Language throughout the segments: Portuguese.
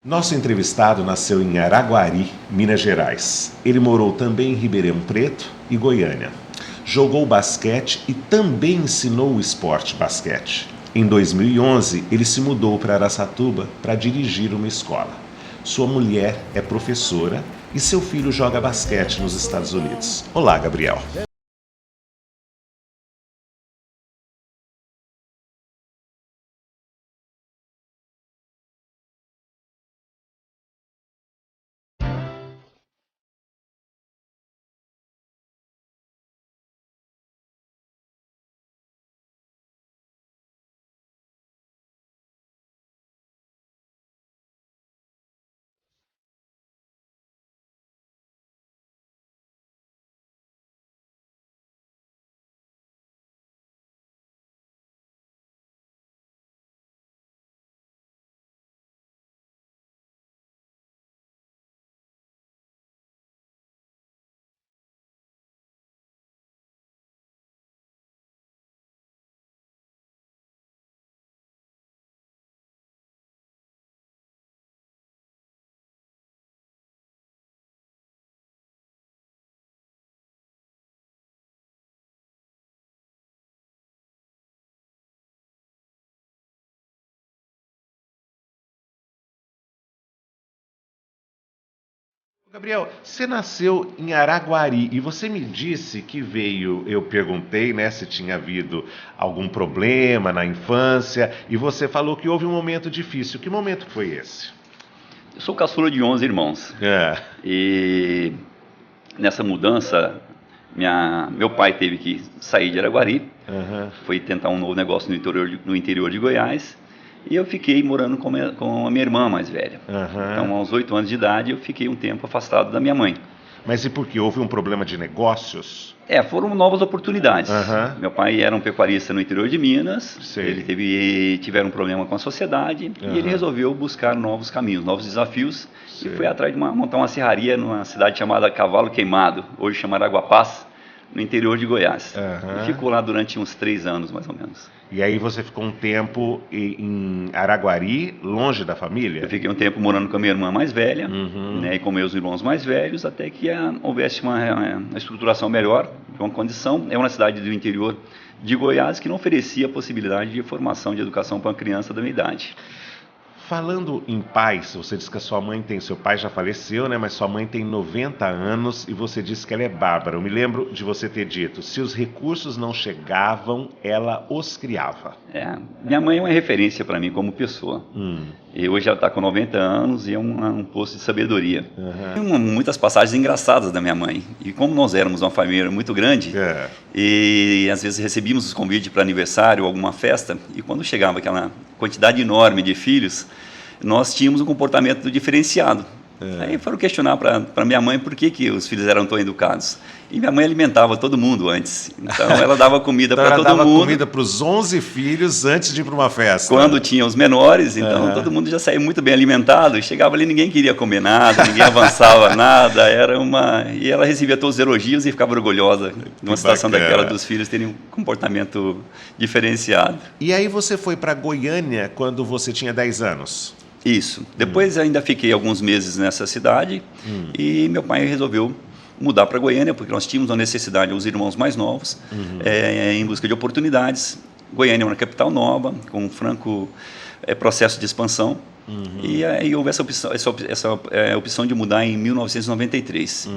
Nosso entrevistado nasceu em Araguari, Minas Gerais. Ele morou também em Ribeirão Preto e Goiânia. Jogou basquete e também ensinou o esporte basquete. Em 2011, ele se mudou para Araçatuba para dirigir uma escola. Sua mulher é professora e seu filho joga basquete nos Estados Unidos. Olá, Gabriel. Gabriel, você nasceu em Araguari e você me disse que veio, eu perguntei, né, se tinha havido algum problema na infância e você falou que houve um momento difícil. Que momento foi esse? Eu sou caçula de 11 irmãos. E nessa mudança, meu pai teve que sair de Araguari, foi tentar um novo negócio no interior de Goiás, e eu fiquei morando com a minha irmã mais velha. Então, aos 8 anos de idade, eu fiquei um tempo afastado da minha mãe. Mas e por quê? Houve um problema de negócios? Foram novas oportunidades. Meu pai era um pecuarista no interior de Minas. Sei. Ele tiveram um problema com a sociedade e ele resolveu buscar novos caminhos, novos desafios. Sei. E foi atrás de montar uma serraria numa cidade chamada Cavalo Queimado, hoje chamada Araguapaz, no interior de Goiás. E ficou lá durante uns 3 anos, mais ou menos. E aí você ficou um tempo em Araguari, longe da família? Eu fiquei um tempo morando com a minha irmã mais velha, né, e com meus irmãos mais velhos, até que houvesse uma estruturação melhor, uma condição. É uma cidade do interior de Goiás que não oferecia a possibilidade de formação de educação para uma criança da minha idade. Falando em pais, você disse que a sua mãe seu pai já faleceu, né? Mas sua mãe tem 90 anos e você disse que ela é bárbara. Eu me lembro de você ter dito, se os recursos não chegavam, ela os criava. Minha mãe é uma referência para mim como pessoa. E hoje ela está com 90 anos e é um poço de sabedoria. Tem muitas passagens engraçadas da minha mãe. E como nós éramos uma família muito grande, e às vezes recebíamos os convites para aniversário ou alguma festa, e quando chegava aquela quantidade enorme de filhos, nós tínhamos um comportamento diferenciado. Aí foram questionar para minha mãe por que os filhos eram tão educados. E minha mãe alimentava todo mundo antes. Então ela dava comida para todo mundo. Ela dava comida para os 11 filhos antes de ir para uma festa. Quando tinha os menores, então todo mundo já saía muito bem alimentado. E chegava ali, ninguém queria comer nada, ninguém avançava nada. E ela recebia todos os elogios e ficava orgulhosa de uma situação daquela dos filhos terem um comportamento diferenciado. E aí você foi para Goiânia quando você tinha 10 anos? Isso. Depois ainda fiquei alguns meses nessa cidade e meu pai resolveu mudar para Goiânia, porque nós tínhamos uma necessidade, os irmãos mais novos, em busca de oportunidades. Goiânia é uma capital nova, com um franco processo de expansão. E aí houve essa opção de mudar em 1993.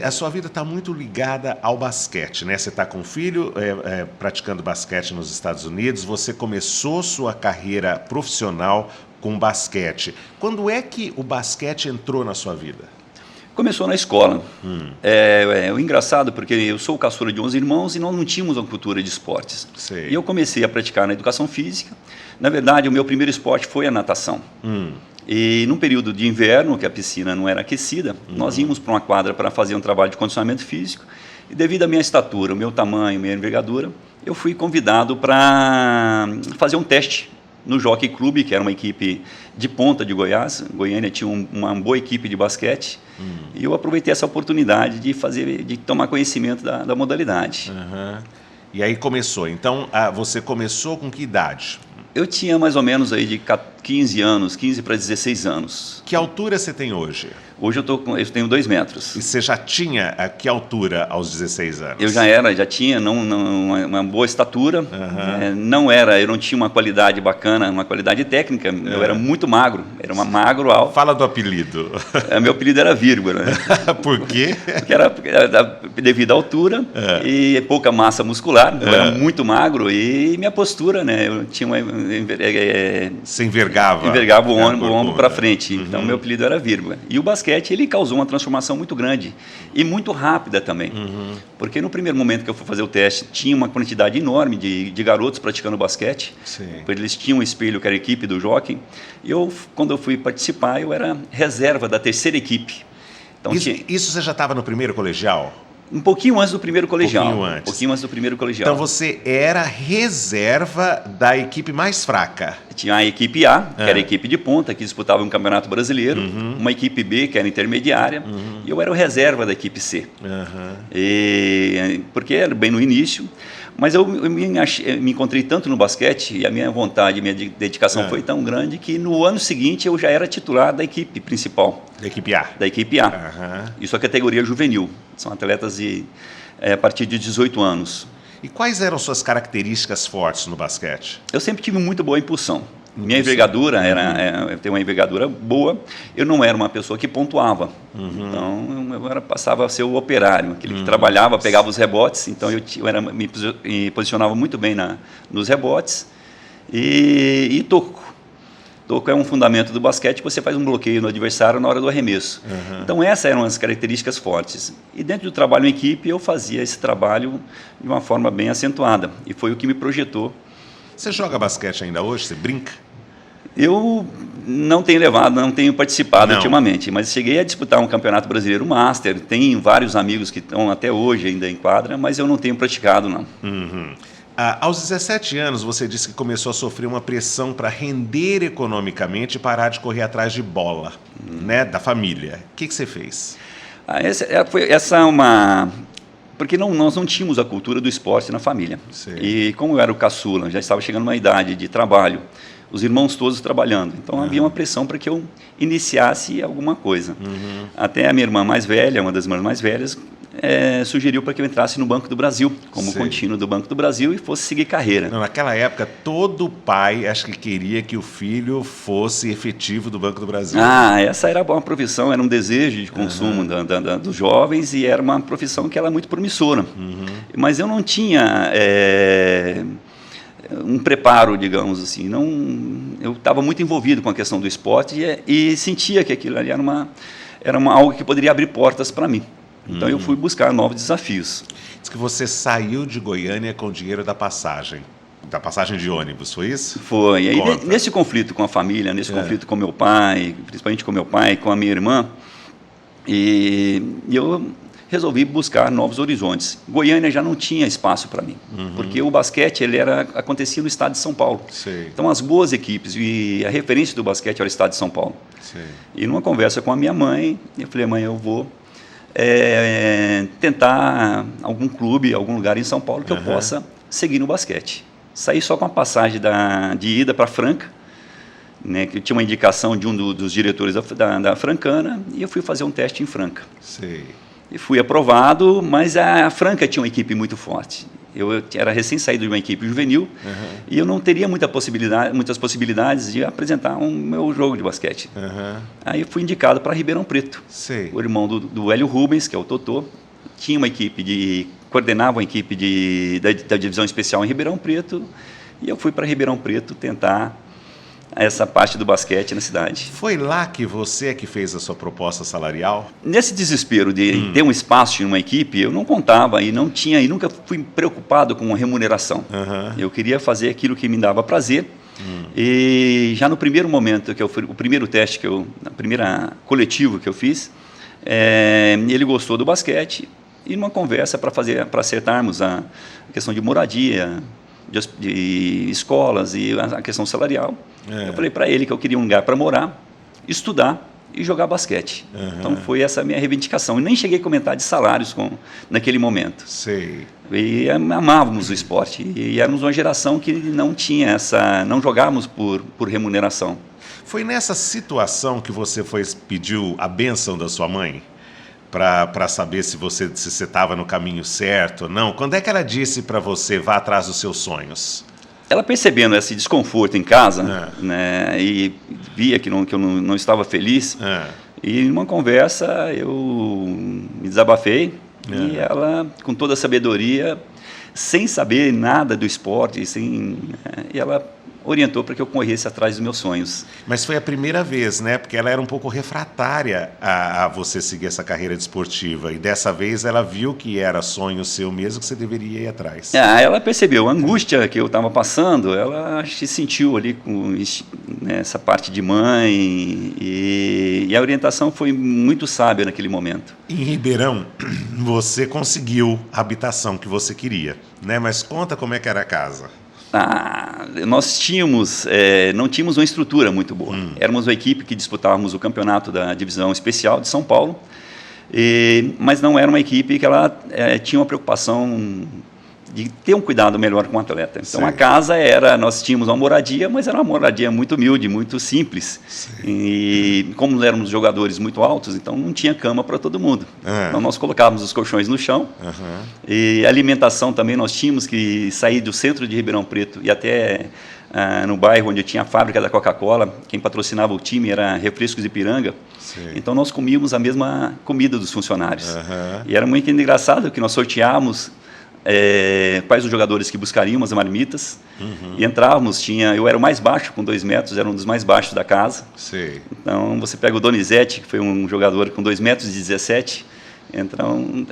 A sua vida está muito ligada ao basquete, né? Você está com um filho praticando basquete nos Estados Unidos, você começou sua carreira profissional com basquete. Quando é que o basquete entrou na sua vida? Começou na escola. O engraçado, porque eu sou o caçula de 11 irmãos e nós não tínhamos uma cultura de esportes. Sei. E eu comecei a praticar na educação física. Na verdade, o meu primeiro esporte foi a natação. E num período de inverno, que a piscina não era aquecida, nós íamos para uma quadra para fazer um trabalho de condicionamento físico. E devido à minha estatura, o meu tamanho, minha envergadura, eu fui convidado para fazer um teste no Jockey Club, que era uma equipe de ponta de Goiás. Goiânia tinha uma boa equipe de basquete. E eu aproveitei essa oportunidade de tomar conhecimento da modalidade. E aí começou. Então, você começou com que idade? Eu tinha mais ou menos aí de 15 anos, 15 para 16 anos. Que altura você tem hoje? Hoje eu tenho 2 metros. E você já tinha a que altura aos 16 anos? Eu já tinha uma boa estatura. Eu não tinha uma qualidade bacana, uma qualidade técnica. Eu era muito magro, era magro alto. Fala do apelido. Meu apelido era vírgula. Né? Por quê? Porque era devido à altura e pouca massa muscular. Eu era muito magro e minha postura, né? Eu tinha Você envergava o ombro para frente. Então, meu apelido era vírgula. E o basquete, ele causou uma transformação muito grande e muito rápida também. Porque no primeiro momento que eu fui fazer o teste, tinha uma quantidade enorme de garotos praticando basquete. Eles tinham um espelho que era a equipe do Jockey. E quando eu fui participar, eu era reserva da terceira equipe. Então, isso você já estava no primeiro colegial? Um pouquinho antes do primeiro colegial. Um pouquinho antes do primeiro colegial. Então você era reserva da equipe mais fraca. Tinha a equipe A, que era a equipe de ponta, que disputava um campeonato brasileiro, uma equipe B, que era intermediária, e eu era o reserva da equipe C. Porque era bem no início, mas eu me encontrei tanto no basquete, e a minha vontade, minha dedicação foi tão grande, que no ano seguinte eu já era titular da equipe principal. Da equipe A? Da equipe A. Isso é a categoria juvenil. São atletas a partir de 18 anos. E quais eram suas características fortes no basquete? Eu sempre tive muito boa impulsão. Minha envergadura eu tenho uma envergadura boa. Eu não era uma pessoa que pontuava. Então, eu passava a ser o operário, aquele que trabalhava, pegava os rebotes. Então, me posicionava muito bem nos rebotes. E toco. Toco é um fundamento do basquete, você faz um bloqueio no adversário na hora do arremesso. Então, essas eram as características fortes. E dentro do trabalho em equipe, eu fazia esse trabalho de uma forma bem acentuada. E foi o que me projetou. Você joga basquete ainda hoje? Você brinca? Eu não tenho participado ultimamente, mas cheguei a disputar um campeonato brasileiro master. Tenho vários amigos que estão até hoje ainda em quadra, mas eu não tenho praticado, não. Aos 17 anos, você disse que começou a sofrer uma pressão para render economicamente e parar de correr atrás de bola, né, da família. O que você fez? Porque nós não tínhamos a cultura do esporte na família. E como eu era o caçula, já estava chegando numa idade de trabalho, os irmãos todos trabalhando. Então havia uma pressão para que eu iniciasse alguma coisa. Até a minha irmã mais velha, uma das irmãs mais velhas, sugeriu para que eu entrasse no Banco do Brasil, como contínuo do Banco do Brasil, e fosse seguir carreira. Naquela época, todo pai acho que queria que o filho fosse efetivo do Banco do Brasil. Essa era uma profissão, era um desejo de consumo dos jovens, e era uma profissão que era muito promissora. Mas eu não tinha um preparo, digamos assim. Eu estava muito envolvido com a questão do esporte e sentia que aquilo ali era algo que poderia abrir portas para mim. Então eu fui buscar novos desafios. Diz que você saiu de Goiânia com o dinheiro da passagem de ônibus, foi isso? Foi. E aí, nesse conflito com a família, nesse conflito com meu pai, principalmente com meu pai, com a minha irmã, e eu resolvi buscar novos horizontes. Goiânia já não tinha espaço para mim, porque o basquete acontecia no estado de São Paulo. Então as boas equipes e a referência do basquete era o estado de São Paulo. E numa conversa com a minha mãe, eu falei: mãe, eu vou tentar algum clube, algum lugar em São Paulo que eu possa seguir no basquete. Saí só com a passagem de ida para Franca, né, que tinha uma indicação de um dos diretores da Francana, e eu fui fazer um teste em Franca. E fui aprovado, mas a Franca tinha uma equipe muito forte. Eu era recém-saído de uma equipe juvenil e eu não teria muitas possibilidades de apresentar o meu jogo de basquete. Aí eu fui indicado para Ribeirão Preto. O irmão do Hélio Rubens, que é o Totô, tinha uma equipe coordenava uma equipe da divisão especial em Ribeirão Preto, e eu fui para Ribeirão Preto tentar essa parte do basquete na cidade. Foi lá que você que fez a sua proposta salarial? Nesse desespero de ter um espaço em uma equipe, eu não contava e nunca fui preocupado com a remuneração. Eu queria fazer aquilo que me dava prazer. E já no primeiro momento, o primeiro teste, na primeira coletivo que eu fiz, ele gostou do basquete, e numa conversa para acertarmos a questão de moradia, de escolas e a questão salarial, eu falei para ele que eu queria um lugar para morar, estudar e jogar basquete. Então foi essa a minha reivindicação. E nem cheguei a comentar de salários naquele momento. E amávamos o esporte. E éramos uma geração que não jogávamos por remuneração. Foi nessa situação que você pediu a bênção da sua mãe? Para saber se você estava no caminho certo ou não? Quando é que ela disse para você, vá atrás dos seus sonhos? Ela percebendo esse desconforto em casa, né, e via que eu não estava feliz, e numa conversa eu me desabafei, e ela, com toda a sabedoria, sem saber nada do esporte, e ela orientou para que eu corresse atrás dos meus sonhos. Mas foi a primeira vez, né? Porque ela era um pouco refratária a você seguir essa carreira desportiva. E dessa vez ela viu que era sonho seu mesmo, que você deveria ir atrás. Ela percebeu a angústia que eu estava passando, ela se sentiu ali com essa parte de mãe, e a orientação foi muito sábia naquele momento. Em Ribeirão, você conseguiu a habitação que você queria, né? Mas conta como é que era a casa. Nós não tínhamos uma estrutura muito boa. Éramos uma equipe que disputávamos o campeonato da divisão especial de São Paulo, mas não era uma equipe que ela tinha uma preocupação de ter um cuidado melhor com o atleta. Então, a casa nós tínhamos uma moradia, mas era uma moradia muito humilde, muito simples. E como éramos jogadores muito altos, então não tinha cama para todo mundo. Então, nós colocávamos os colchões no chão. E alimentação também, nós tínhamos que sair do centro de Ribeirão Preto e até no bairro onde tinha a fábrica da Coca-Cola. Quem patrocinava o time era Refrescos Ipiranga. Então, nós comíamos a mesma comida dos funcionários. E era muito engraçado que nós sorteávamos quais os jogadores que buscariam as marmitas, e entrávamos, eu era o mais baixo, com 2 metros, era um dos mais baixos da casa. Então você pega o Donizete, que foi um jogador com 2,17 metros,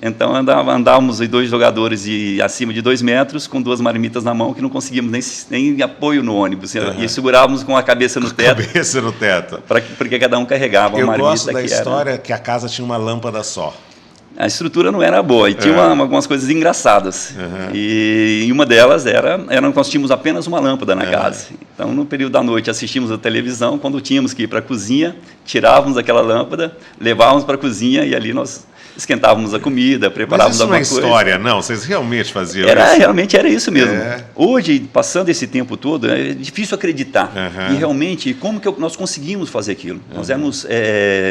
então andávamos 2 jogadores acima de 2 metros, com 2 marmitas na mão, que não conseguíamos nem apoio no ônibus, e segurávamos com a cabeça no teto. Porque cada um carregava uma marmita. Eu gosto da história que a casa tinha uma lâmpada só. A estrutura não era boa, e tinha algumas coisas engraçadas. E uma delas nós tínhamos apenas uma lâmpada na casa. Então, no período da noite, assistíamos a televisão. Quando tínhamos que ir para a cozinha, tirávamos aquela lâmpada, levávamos para a cozinha, e ali nós esquentávamos a comida, preparávamos alguma coisa. Mas isso não é história, não? Vocês realmente faziam isso? Realmente era isso mesmo. Hoje, passando esse tempo todo, é difícil acreditar. E realmente, como que nós conseguimos fazer aquilo? Nós éramos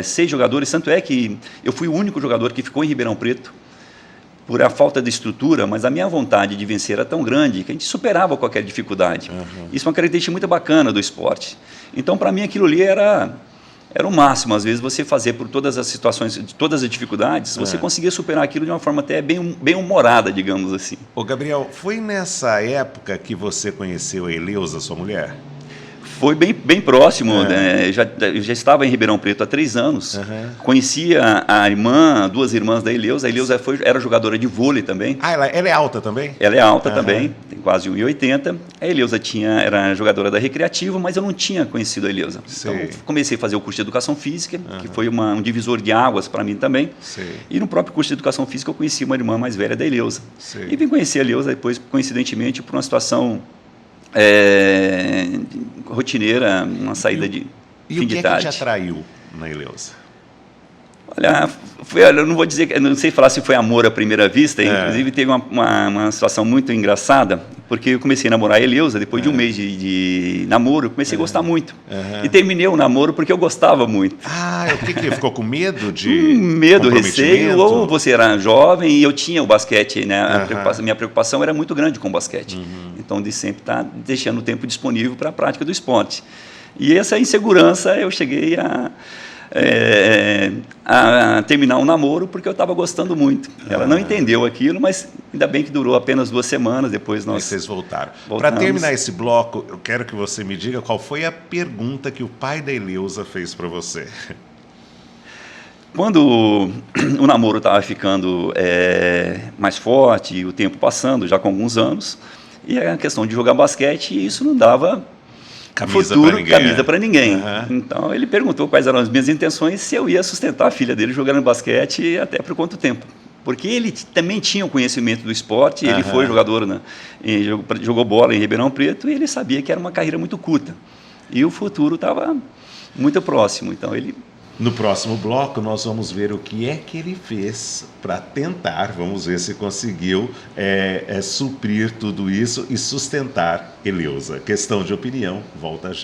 6 jogadores, tanto é que eu fui o único jogador que ficou em Ribeirão Preto por a falta de estrutura, mas a minha vontade de vencer era tão grande que a gente superava qualquer dificuldade. Isso é uma característica muito bacana do esporte. Então, para mim, aquilo ali era o máximo. Às vezes, você fazer por todas as situações, todas as dificuldades, você conseguia superar aquilo de uma forma até bem humorada, digamos assim. Ô, Gabriel, foi nessa época que você conheceu a Eleusa, sua mulher? Foi bem próximo, né? Eu já estava em Ribeirão Preto há 3 anos, conhecia a irmã, 2 irmãs da Eleusa. A Eleusa era jogadora de vôlei também. Ela é alta também? Ela é alta também, tem quase 1,80. A Eleusa era jogadora da Recreativo, mas eu não tinha conhecido a Eleusa. Então, comecei a fazer o curso de Educação Física, que foi um divisor de águas para mim também. E no próprio curso de Educação Física eu conheci uma irmã mais velha da Eleusa. E vim conhecer a Eleusa depois, coincidentemente, por uma situação rotineira, uma saída de fim de tarde. E o que é que te atraiu na Eleusa? Olha, eu não vou dizer, não sei falar se foi amor à primeira vista. Inclusive teve uma situação muito engraçada, porque eu comecei a namorar a Eleusa, depois de um mês de namoro, eu comecei a gostar muito. E terminei o namoro porque eu gostava muito. O que ficou com medo de medo, receio, ou você era jovem e eu tinha o basquete, né? Minha preocupação era muito grande com o basquete. Então, de sempre estar deixando o tempo disponível para a prática do esporte. E essa insegurança eu cheguei a terminar um namoro porque eu estava gostando muito. Ela não entendeu aquilo, mas ainda bem que durou apenas 2 semanas, depois vocês voltaram. Para terminar esse bloco, eu quero que você me diga qual foi a pergunta que o pai da Eleusa fez para você. Quando o namoro estava ficando mais forte, o tempo passando, já com alguns anos, e a questão de jogar basquete, isso não dava camisa para ninguém. Então, ele perguntou quais eram as minhas intenções, se eu ia sustentar a filha dele jogando basquete até por quanto tempo. Porque ele também tinha o conhecimento do esporte, ele foi jogador, né? Jogou bola em Ribeirão Preto, e ele sabia que era uma carreira muito curta. E o futuro estava muito próximo. Então, No próximo bloco, nós vamos ver o que é que ele fez para tentar, vamos ver se conseguiu suprir tudo isso e sustentar Eleusa. Questão de opinião, volta já.